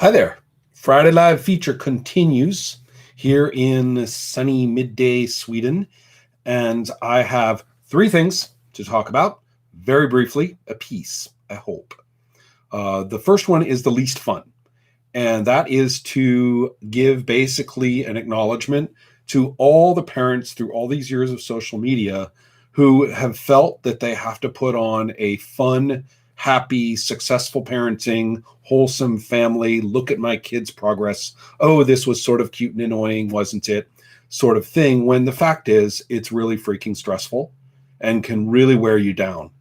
Hi there. Friday Live feature continues here in sunny midday Sweden. And I have three things to talk about very briefly, a piece, I hope. The first one is the least fun, and that is to give basically an acknowledgement to all the parents through all these years of social media who have felt that they have to put on a fun, happy, successful parenting, wholesome family, look at my kids' progress. Oh, this was sort of cute and annoying, wasn't it? Sort of thing, when the fact is it's really freaking stressful and can really wear you down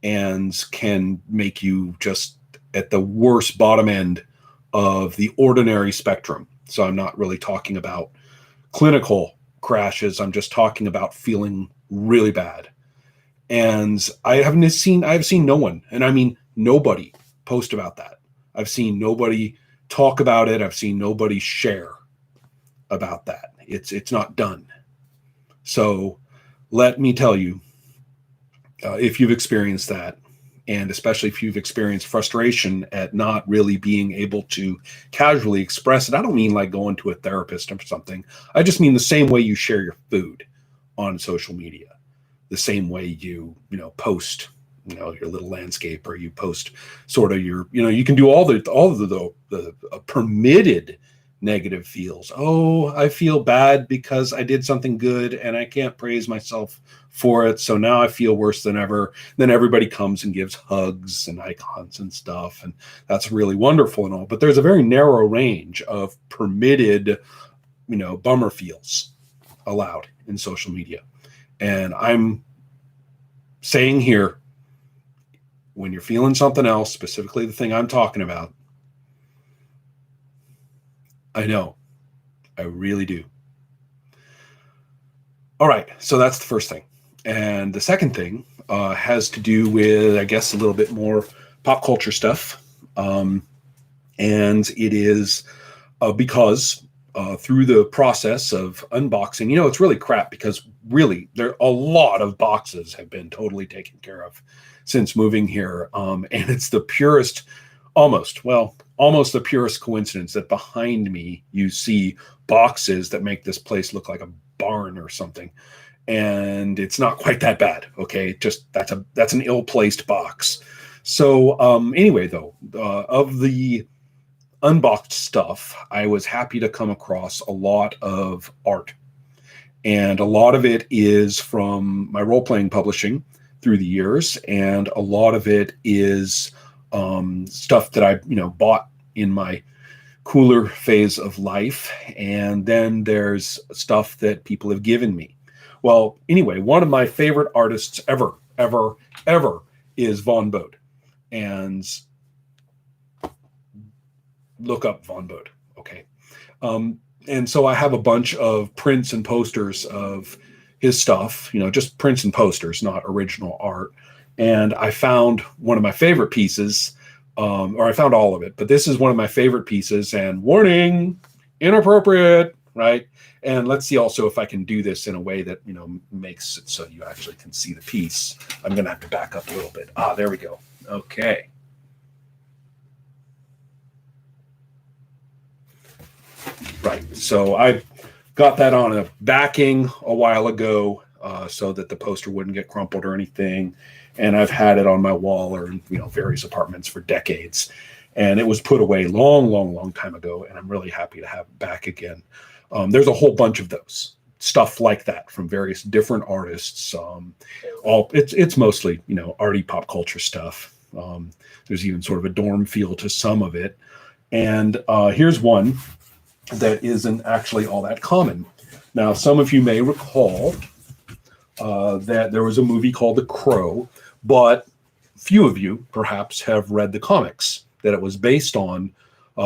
and can make you just at the worst bottom end of the ordinary spectrum. So I'm not really talking about clinical crashes. I'm just talking about feeling really bad. And I've seen no one, and I mean nobody, post about that. I've seen nobody talk about it. I've seen nobody share about that. It's not done. So let me tell you, if you've experienced that, and especially if you've experienced frustration at not really being able to casually express it, I don't mean like going to a therapist or something. I just mean the same way you share your food on social media, the same way you post, your little landscape, or you post sort of your, you can do all of the permitted negative feels. Oh, I feel bad because I did something good and I can't praise myself for it. So now I feel worse than ever. Then everybody comes and gives hugs and icons and stuff. And that's really wonderful and all. But there's a very narrow range of permitted, bummer feels allowed in social media. And I'm saying here, when you're feeling something else, specifically the thing I'm talking about, I know. I really do. All right. So that's the first thing. And the second thing has to do with, I guess, a little bit more pop culture stuff. And it is because through the process of unboxing, it's really crap because really a lot of boxes have been totally taken care of since moving here. And it's the purest, almost the purest coincidence that behind me you see boxes that make this place look like a barn or something. And it's not quite that bad. Okay. Just that's an ill-placed box. So anyway, though, of the unboxed stuff, I was happy to come across a lot of art. And a lot of it is from my role-playing publishing through the years. And a lot of it is stuff that I, bought in my cooler phase of life. And then there's stuff that people have given me. Well, anyway, one of my favorite artists ever is Von Bode. And look up Von Bode, okay? And so I have a bunch of prints and posters of his stuff, just prints and posters, not original art. And I found one of my favorite pieces, or I found all of it, but this is one of my favorite pieces, and warning, inappropriate, right? And let's see also if I can do this in a way that, makes it so you actually can see the piece. I'm going to have to back up a little bit. There we go. Okay. Right. So I got that on a backing a while ago so that the poster wouldn't get crumpled or anything. And I've had it on my wall or in various apartments for decades. And it was put away long time ago. And I'm really happy to have it back again. There's a whole bunch of those stuff like that from various different artists. It's mostly, arty pop culture stuff. There's even sort of a dorm feel to some of it. And here's one that isn't actually all that common. Now, some of you may recall that there was a movie called The Crow, but few of you perhaps have read the comics that it was based on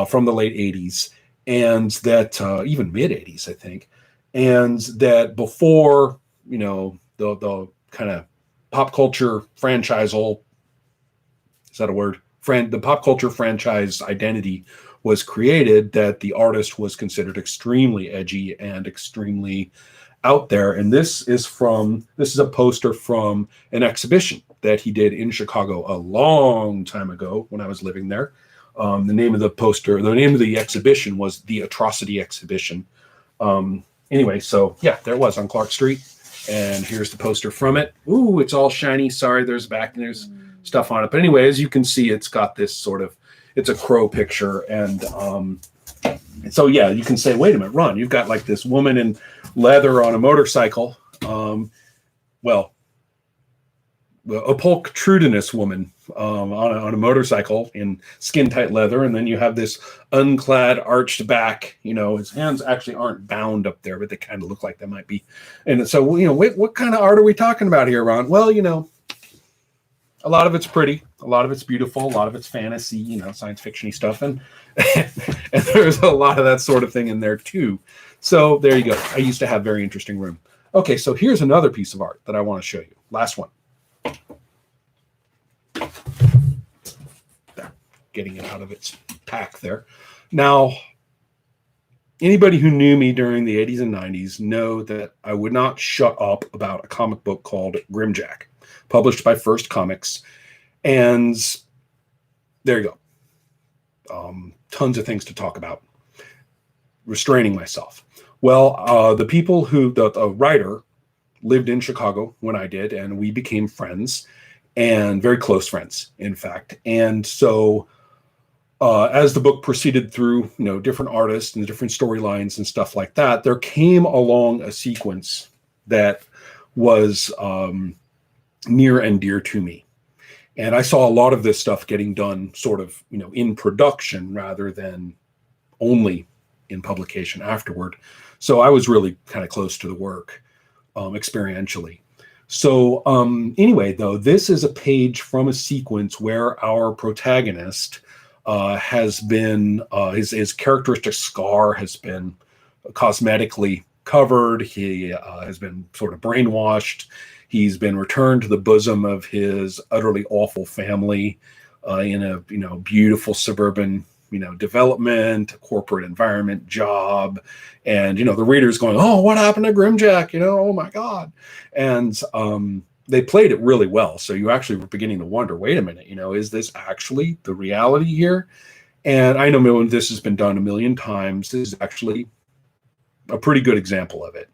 from the late 80s, and that even mid 80s, I think, and that before, the kind of pop culture franchise, is that a word? The pop culture franchise identity was created, that the artist was considered extremely edgy and extremely out there. And this is a poster from an exhibition that he did in Chicago a long time ago when I was living there. The name of the poster, the name of the exhibition was the Atrocity Exhibition. Anyway, so yeah, there it was on Clark Street. And here's the poster from it. Ooh, it's all shiny. Sorry, there's back and there's stuff on it. But anyway, as you can see, it's got this sort of, it's a crow picture. And so, yeah, you can say, wait a minute, Ron, you've got like this woman in leather on a motorcycle. Well, a polktrudenous woman on a motorcycle in skin-tight leather, and then you have this unclad, arched back. You know, his hands actually aren't bound up there, but they kind of look like they might be. And so, you know, what kind of art are we talking about here, Ron? Well, you know, a lot of it's pretty, a lot of it's beautiful, a lot of it's fantasy, you know, science fiction-y stuff, and and there's a lot of that sort of thing in there too. So there you go. I used to have very interesting room. Okay, so here's another piece of art that I want to show you. Last one. There, getting it out of its pack there. Now, anybody who knew me during the 80s and 90s know that I would not shut up about a comic book called Grimm Jack, published by First Comics. And there you go. Tons of things to talk about. Restraining myself. Well, the people who, the writer lived in Chicago when I did, and we became friends, and very close friends, in fact. And so as the book proceeded through, you know, different artists and different storylines and stuff like that, there came along a sequence that was near and dear to me. And I saw a lot of this stuff getting done sort of, you know, in production rather than only in publication afterward. So I was really kind of close to the work experientially. So anyway, though, this is a page from a sequence where our protagonist has been, his characteristic scar has been cosmetically covered. He has been sort of brainwashed. He's been returned to the bosom of his utterly awful family in a, you know, beautiful suburban, you know, development, corporate environment, job. And, you know, the reader's going, oh, what happened to Grimm Jack? You know, oh my God. And they played it really well. So you actually were beginning to wonder, wait a minute, you know, is this actually the reality here? And I know this has been done a million times. This is actually a pretty good example of it.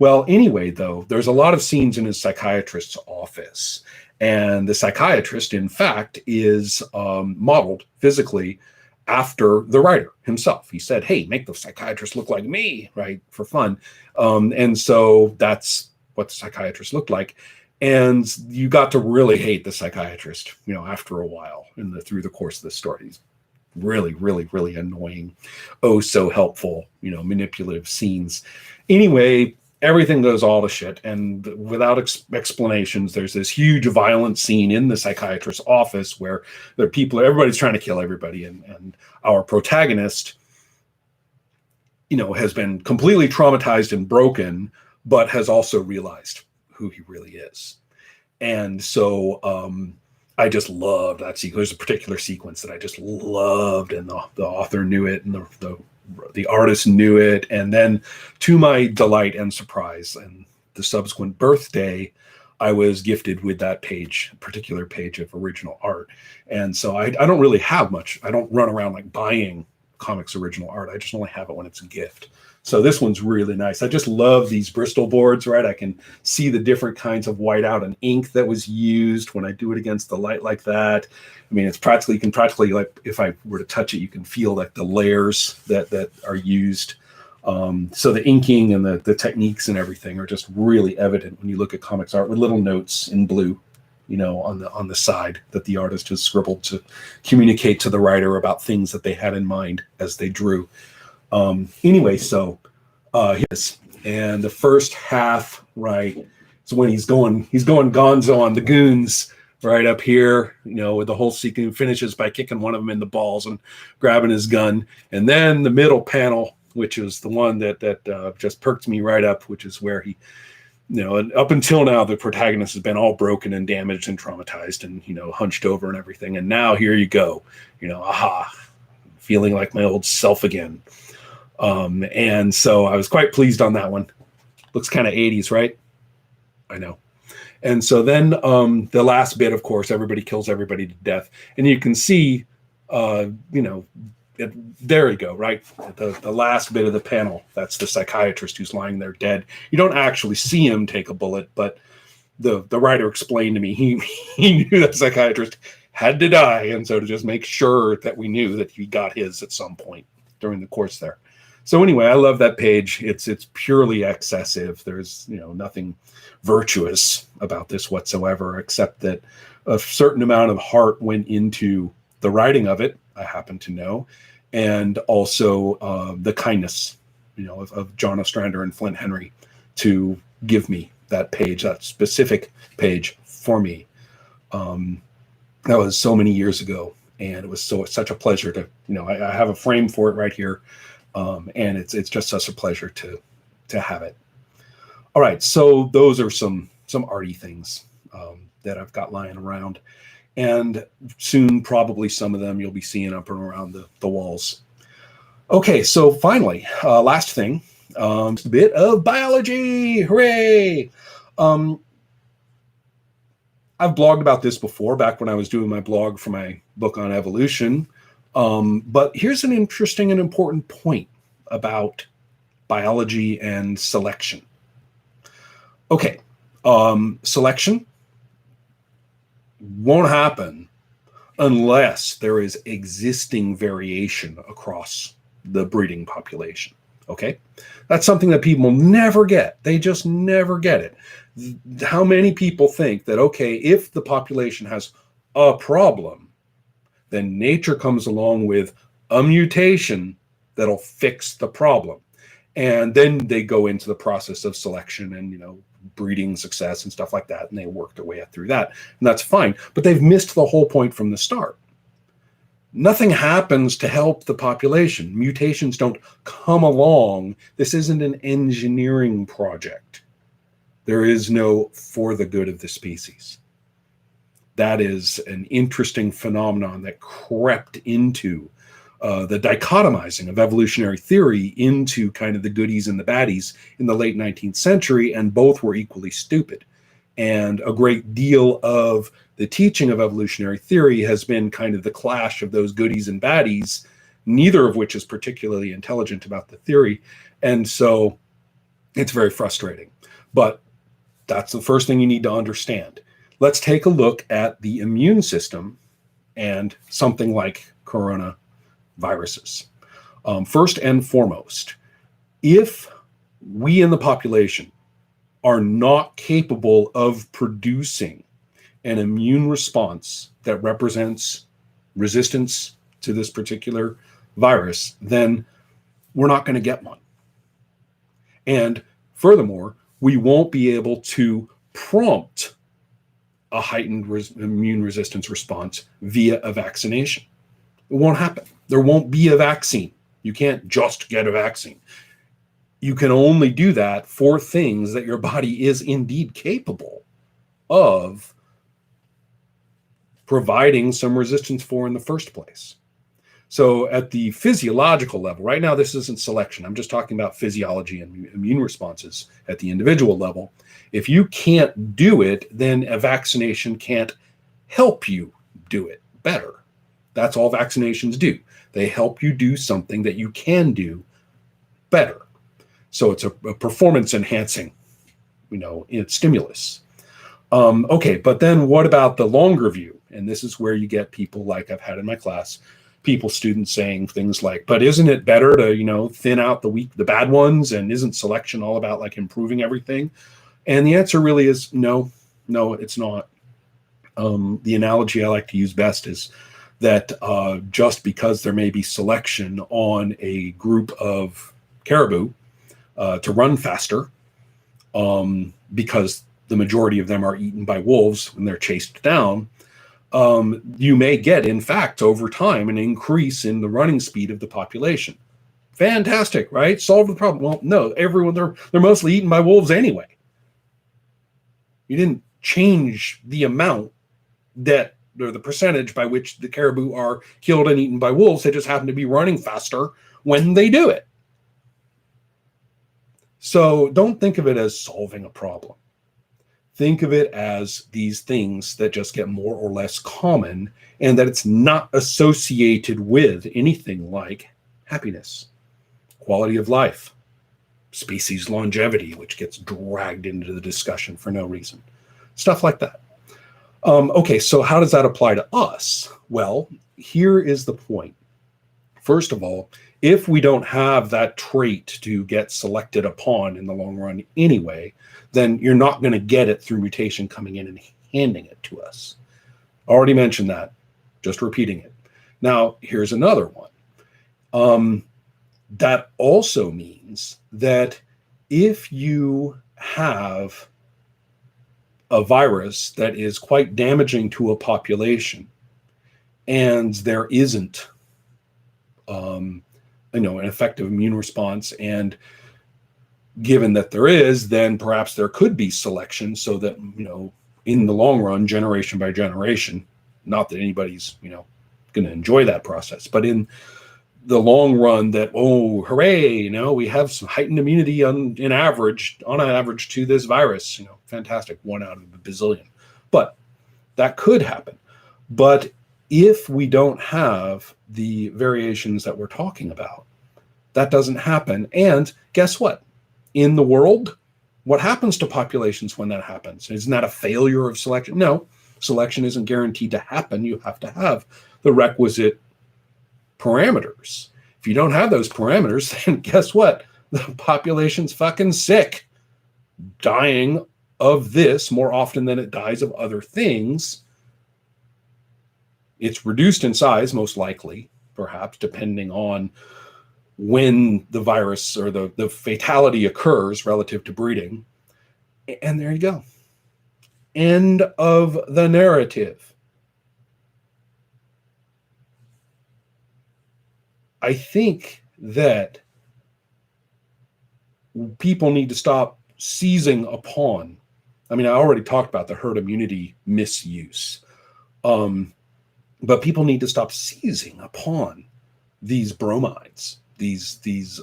Well, anyway, though, there's a lot of scenes in his psychiatrist's office. And the psychiatrist, in fact, is modeled physically after the writer himself. He said, hey, make the psychiatrist look like me, right, for fun. And so that's what the psychiatrist looked like. And you got to really hate the psychiatrist, you know, after a while through the course of the story. He's really, really, really annoying. Oh, so helpful, you know, manipulative scenes. Anyway, everything goes all to shit. And without explanations, there's this huge violent scene in the psychiatrist's office where there are people, everybody's trying to kill everybody. And our protagonist, you know, has been completely traumatized and broken, but has also realized who he really is. And so I just loved that sequence. There's a particular sequence that I just loved, and the author knew it, and the artist knew it. And then, to my delight and surprise, and the subsequent birthday, I was gifted with that page, particular page of original art. And so I don't really have much. I don't run around like buying comics original art. I just only have it when it's a gift. So this one's really nice. I just love these Bristol boards, right? I can see the different kinds of whiteout and ink that was used when I do it against the light like that. I mean, it's practically, you can practically, like, if I were to touch it, you can feel like the layers that are used. So the inking and the techniques and everything are just really evident when you look at comics art with little notes in blue, you know, on the side that the artist has scribbled to communicate to the writer about things that they had in mind as they drew. Anyway, so his, and the first half, right, is when he's going gonzo on the goons right up here, you know, with the whole sequence. Finishes by kicking one of them in the balls and grabbing his gun. And then the middle panel, which is the one that just perked me right up, which is where he, you know, and up until now, the protagonist has been all broken and damaged and traumatized and, you know, hunched over and everything. And now here you go, you know, aha, feeling like my old self again. And so I was quite pleased on that one. Looks kind of 80s, right? I know. And so then the last bit, of course, everybody kills everybody to death. And you can see You know, there you go, right? The last bit of the panel, that's the psychiatrist who's lying there dead. You don't actually see him take a bullet, but the writer explained to me he knew that psychiatrist had to die, and so to just make sure that we knew that he got his at some point during the course there. So anyway, I love that page. It's purely excessive. There's nothing virtuous about this whatsoever, except that a certain amount of heart went into the writing of it, I happen to know, and also the kindness, of John Ostrander and Flint Henry to give me that page, that specific page for me. That was so many years ago, and it was such a pleasure to, I have a frame for it right here, and it's just such a pleasure to have it. All right, so those are some arty things that I've got lying around, and soon probably some of them you'll be seeing up and around the walls. Okay, so finally, last thing, a bit of biology, hooray! I've blogged about this before, back when I was doing my blog for my book on evolution. But here's an interesting and important point about biology and selection. Okay, selection won't happen unless there is existing variation across the breeding population. Okay, that's something that people never get. They just never get it. How many people think that, okay, if the population has a problem, then nature comes along with a mutation that'll fix the problem. And then they go into the process of selection and, breeding success and stuff like that. And they work their way through that. And that's fine. But they've missed the whole point from the start. Nothing happens to help the population. Mutations don't come along. This isn't an engineering project. There is no for the good of the species. That is an interesting phenomenon that crept into the dichotomizing of evolutionary theory into kind of the goodies and the baddies in the late 19th century, and both were equally stupid. And a great deal of the teaching of evolutionary theory has been kind of the clash of those goodies and baddies, neither of which is particularly intelligent about the theory. And so it's very frustrating. But that's the first thing you need to understand. Let's take a look at the immune system and something like coronaviruses. First and foremost, if we in the population are not capable of producing an immune response that represents resistance to this particular virus, then we're not going to get one. And furthermore, we won't be able to prompt a heightened immune resistance response via a vaccination. It won't happen. There won't be a vaccine. You can't just get a vaccine. You can only do that for things that your body is indeed capable of providing some resistance for in the first place. So at the physiological level, right now this isn't selection. I'm just talking about physiology and immune responses at the individual level. If you can't do it, then a vaccination can't help you do it better. That's all vaccinations do. They help you do something that you can do better. So it's a performance enhancing, stimulus. Okay, but then what about the longer view? And this is where you get people like I've had in my class, students saying things like, but isn't it better to, thin out the bad ones? And isn't selection all about like improving everything? And the answer really is no, it's not. The analogy I like to use best is that just because there may be selection on a group of caribou to run faster, because the majority of them are eaten by wolves when they're chased down, you may get, in fact, over time, an increase in the running speed of the population. Fantastic, right? Solve the problem. Well, no, they're mostly eaten by wolves anyway. You didn't change the amount or the percentage by which the caribou are killed and eaten by wolves. They just happen to be running faster when they do it. So don't think of it as solving a problem. Think of it as these things that just get more or less common, and that it's not associated with anything like happiness, quality of life, species longevity, which gets dragged into the discussion for no reason. Stuff like that. Okay, so how does that apply to us? Well, here is the point. First of all, if we don't have that trait to get selected upon in the long run anyway, then you're not going to get it through mutation coming in and handing it to us. Already mentioned that, just repeating it. Now, here's another one. That also means that if you have a virus that is quite damaging to a population, and there isn't an effective immune response, and given that there is, then perhaps there could be selection so that, in the long run, generation by generation, not that anybody's, going to enjoy that process, but in the long run that, oh, hooray, we have some heightened immunity on average to this virus, fantastic, 1 out of a bazillion. But that could happen. But if we don't have the variations that we're talking about, that doesn't happen. And guess what? In the world, what happens to populations when that happens? Isn't that a failure of selection? No, selection isn't guaranteed to happen. You have to have the requisite parameters. If you don't have those parameters, then guess what? The population's fucking sick, dying of this more often than it dies of other things. It's reduced in size, most likely, perhaps, depending on when the virus or the fatality occurs relative to breeding. And there you go. End of the narrative. I think that people need to stop seizing upon. I mean, I already talked about the herd immunity misuse. But people need to stop seizing upon these bromides, these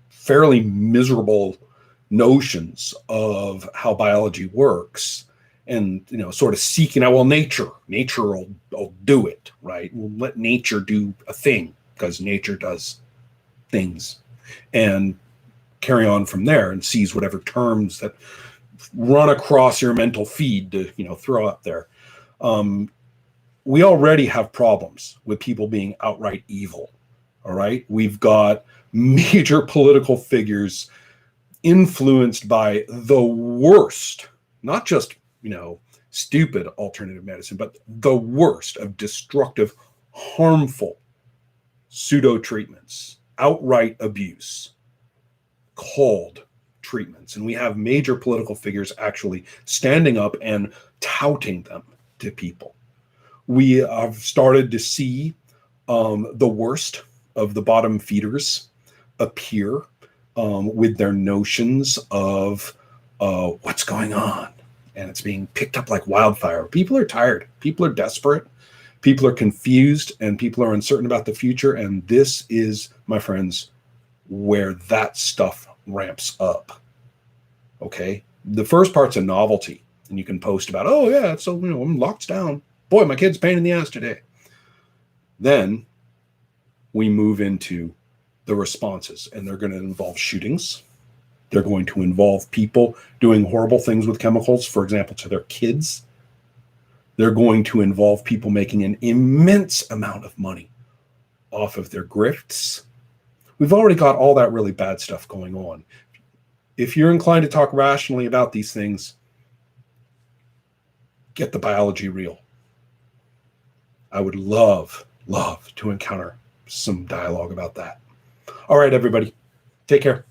fairly miserable notions of how biology works, and sort of seeking out, well, nature will do it, right? We'll let nature do a thing because nature does things, and carry on from there and seize whatever terms that run across your mental feed to throw up there. We already have problems with people being outright evil. All right. We've got major political figures influenced by the worst, not just, stupid alternative medicine, but the worst of destructive, harmful pseudo treatments, outright abuse called treatments. And we have major political figures actually standing up and touting them to people. We have started to see the worst of the bottom feeders appear with their notions of what's going on. And it's being picked up like wildfire. People are tired. People are desperate. People are confused, and people are uncertain about the future. And this is, my friends, where that stuff ramps up. Okay? The first part's a novelty. And you can post about, oh, yeah, so, I'm locked down. Boy, my kid's pain in the ass today. Then we move into the responses, and they're going to involve shootings. They're going to involve people doing horrible things with chemicals, for example, to their kids. They're going to involve people making an immense amount of money off of their grifts. We've already got all that really bad stuff going on. If you're inclined to talk rationally about these things, get the biology real. I would love to encounter some dialogue about that. All right, everybody, take care.